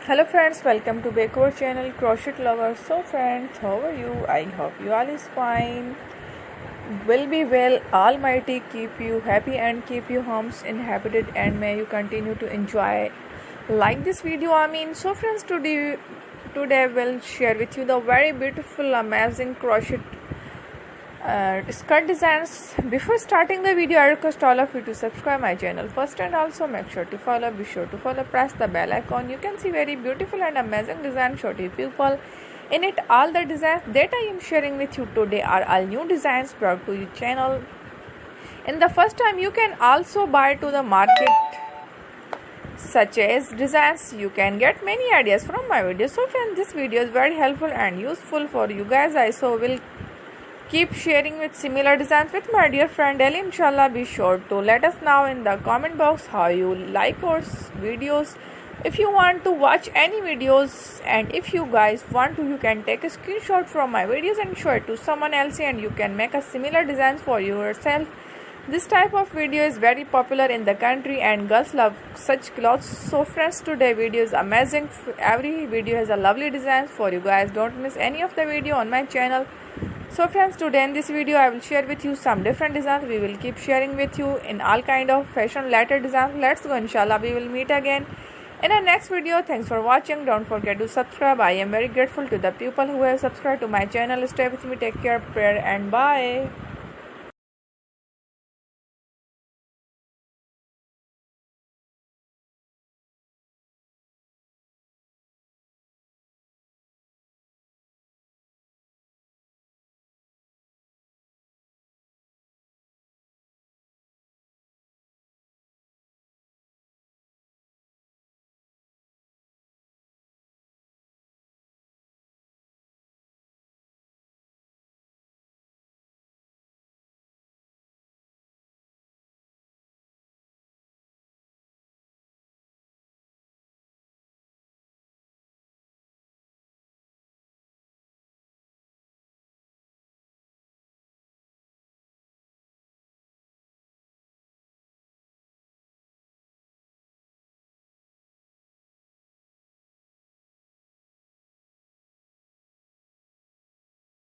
Hello friends, welcome to Bakeover channel Crochet Lovers. So friends, how are you? I hope you all is fine. Will be well. Almighty keep you happy and keep your homes inhabited, and may you continue to enjoy. Like this video, So friends, today we'll share with you the very beautiful, amazing crochet skirt designs. Before starting the video, I request all of you to subscribe my channel first, and also make sure to follow. Be sure to follow, press the bell icon. You can see very beautiful and amazing design show to people. In it, all the designs that I am sharing with you today are all new designs brought to your channel. In the first time, you can also buy to the market such as designs. You can get many ideas from my videos. So friends, this video is very helpful and useful for you guys. I so will keep sharing with similar designs with my dear friend Ali. Inshallah, be sure to let us know in the comment box how you like our videos. If you want to watch any videos, and if you guys want to, you can take a screenshot from my videos and show it to someone else, and you can make a similar designs for yourself. This type of video is very popular in the country and girls love such clothes. So friends, today video is amazing. Every video has a lovely design for you guys. Don't miss any of the video on my channel. So friends, today in this video I will share with you some different designs. We will keep sharing with you in all kind of fashion related designs. Let's go. Inshallah, we will meet again in our next video. Thanks for watching. Don't forget to subscribe. I am very grateful to the people who have subscribed to my channel. Stay with me. Take care. Prayer and bye.